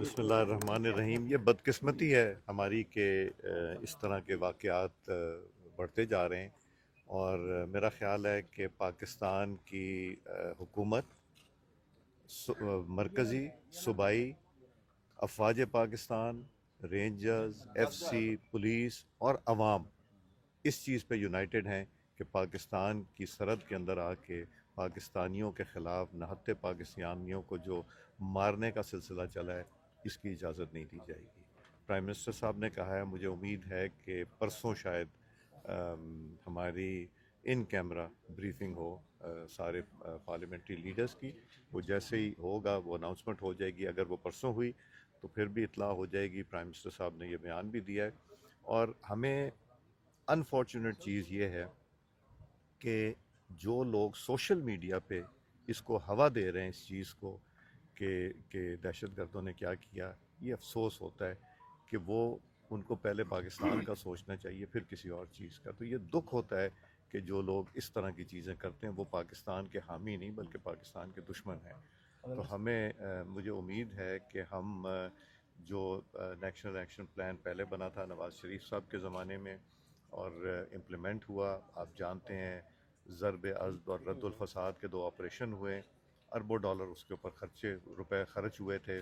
بسم اللہ الرحمن الرحیم. یہ بدقسمتی ہے ہماری کہ اس طرح کے واقعات بڑھتے جا رہے ہیں، اور میرا خیال ہے کہ پاکستان کی حکومت، مرکزی، صوبائی، افواج Pakistan, rangers, F C, police اور عوام اس چیز پہ یونائٹڈ ہیں کہ پاکستان کی سرحد کے اندر آ کے پاکستانیوں کے خلاف نہتے پاکستانیوں کو جو مارنے کا سلسلہ چلا ہے، اس کی اجازت نہیں دی جائے گی. پرائم منسٹر صاحب نے کہا ہے، مجھے امید ہے کہ پرسوں شاید ہماری ان کیمرہ بریفنگ ہو سارے پارلیمنٹری لیڈرز کی. وہ جیسے ہی ہوگا وہ اناؤنسمنٹ ہو جائے گی. اگر وہ پرسوں ہوئی تو پھر بھی اطلاع ہو جائے گی. پرائم منسٹر صاحب نے یہ بیان بھی دیا ہے. اور ہمیں انفارچونیٹ چیز یہ ہے کہ جو لوگ سوشل میڈیا پہ اس کو ہوا دے رہے ہیں، اس چیز کو کہ دہشت گردوں نے کیا کیا، یہ افسوس ہوتا ہے کہ وہ ان کو پہلے پاکستان کا سوچنا چاہیے پھر کسی اور چیز کا. تو یہ دکھ ہوتا ہے کہ جو لوگ اس طرح کی چیزیں کرتے ہیں وہ پاکستان کے حامی نہیں بلکہ پاکستان کے دشمن ہیں. تو ہمیں مجھے امید ہے کہ ہم جو نیشنل ایکشن پلان پہلے بنا تھا نواز شریف صاحب کے زمانے میں اور امپلیمنٹ ہوا، آپ جانتے ہیں ضرب ازد اور رد الفساد کے 2 آپریشن ہوئے، اربوں ڈالر اس کے اوپر روپے خرچ ہوئے تھے،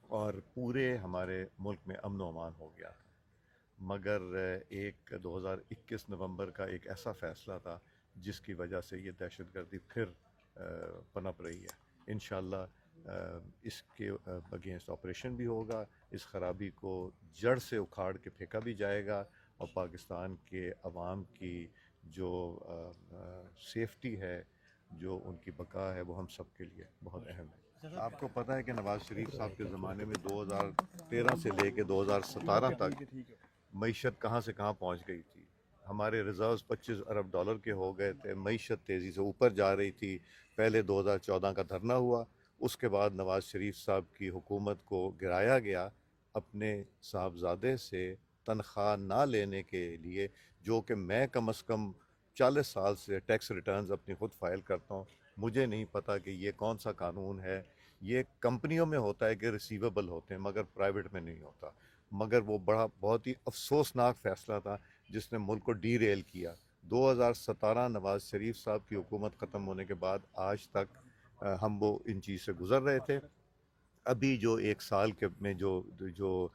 اور پورے ہمارے ملک میں امن و امان ہو گیا تھا. مگر ایک 2021 نومبر کا ایک ایسا فیصلہ تھا جس کی وجہ سے یہ دہشت گردی پھر پنپ رہی ہے. انشاءاللہ اس کے اگینسٹ آپریشن بھی ہوگا، اس خرابی کو جڑ سے اکھاڑ کے پھینکا بھی جائے گا، اور پاکستان کے عوام کی جو سیفٹی ہے، جو ان کی بقا ہے، وہ ہم سب کے لیے بہت اہم ہے. آپ کو پتہ ہے کہ نواز شریف صاحب کے زمانے میں 2013 سے لے کے 2017 تک معیشت کہاں سے کہاں پہنچ گئی تھی. ہمارے ریزروز 25 ارب ڈالر کے ہو گئے تھے، معیشت تیزی سے اوپر جا رہی تھی. پہلے 2014 کا دھرنا ہوا، اس کے بعد نواز شریف صاحب کی حکومت کو گرایا گیا اپنے صاحبزادے سے تنخواہ نہ لینے کے لیے، جو کہ میں کم از کم 40 سال سے ٹیکس ریٹرنز اپنی خود فائل کرتا ہوں. مجھے نہیں پتا کہ یہ کون سا قانون ہے. یہ کمپنیوں میں ہوتا ہے کہ ریسیویبل ہوتے ہیں، مگر پرائیویٹ میں نہیں ہوتا. مگر وہ بہت ہی افسوسناک فیصلہ تھا جس نے ملک کو ڈی ریل کیا. 2017 نواز شریف صاحب کی حکومت ختم ہونے کے بعد آج تک ہم وہ ان چیز سے گزر رہے تھے. ابھی جو 1 سال کے میں جو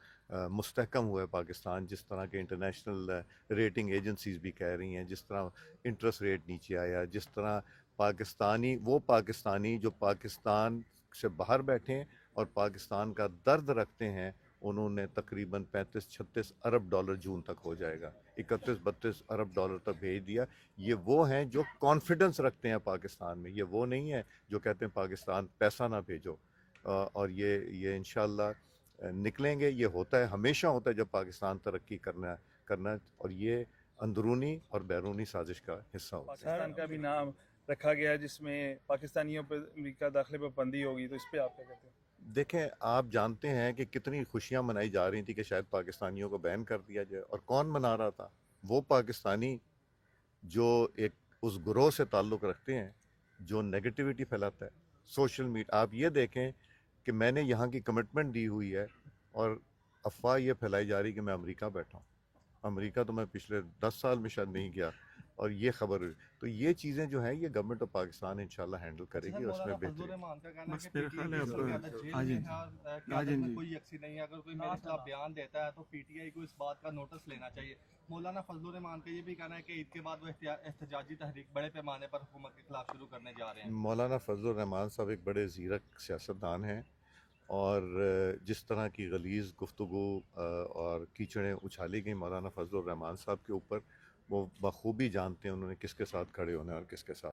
مستحکم ہوا ہے پاکستان، جس طرح کے انٹرنیشنل ریٹنگ ایجنسیز بھی کہہ رہی ہیں، جس طرح انٹرسٹ ریٹ نیچے آیا، جس طرح پاکستانی جو پاکستان سے باہر بیٹھے ہیں اور پاکستان کا درد رکھتے ہیں، انہوں نے تقریباً 35-36 ارب ڈالر جون تک ہو جائے گا، 31-32 ارب ڈالر تک بھیج دیا. یہ وہ ہیں جو کانفیڈنس رکھتے ہیں پاکستان میں، یہ وہ نہیں ہے جو کہتے ہیں پاکستان پیسہ نہ بھیجو. اور یہ انشاءاللہ نکلیں گے. یہ ہوتا ہے، ہمیشہ ہوتا ہے جب پاکستان ترقی کرنا اور یہ اندرونی اور بیرونی سازش کا حصہ ہوتا ہے. پاکستان کا بھی نام رکھا گیا جس میں پاکستانیوں پر امریکہ داخلے پر بندی ہوگی، تو اس پہ آپ کیا کہتے ہیں؟ دیکھیں، آپ جانتے ہیں کہ کتنی خوشیاں منائی جا رہی تھی کہ شاید پاکستانیوں کو بین کر دیا جائے، اور کون منا رہا تھا؟ وہ پاکستانی جو ایک اس گروہ سے تعلق رکھتے ہیں جو نیگیٹیوٹی پھیلاتا ہے سوشل میڈیا. آپ یہ دیکھیں کہ میں نے یہاں کی کمٹمنٹ دی ہوئی ہے اور افواہ یہ پھیلائی جا رہی کہ میں امریکہ بیٹھا ہوں. امریکہ تو میں پچھلے 10 سال میں شاید نہیں گیا، اور یہ خبر ہوئی. تو یہ چیزیں جو ہیں یہ گورنمنٹ آف پاکستان انشاءاللہ ہینڈل کرے گی، اس میں بہتری. بس میرا خیال ہے کوئی یکسی نہیں ہے. اگر کوئی میرے خلاف بیان دیتا ہے تو پی ٹی آئی کو اس بات کا نوٹس لینا چاہیے. مولانا فضل الرحمان کا یہ بھی کہنا ہے کہ عید کے بعد وہ احتجاجی تحریک بڑے پیمانے پر حکومت کے خلاف شروع کرنے جا رہے ہیں. مولانا فضل الرحمان صاحب ایک بڑے زیرک سیاستدان ہیں، اور جس طرح کی غلیظ گفتگو اور کیچڑیں اچھالی گئیں مولانا فضل الرحمان صاحب کے اوپر، وہ بخوبی جانتے ہیں انہوں نے کس کے ساتھ کھڑے ہونا ہے اور کس کے ساتھ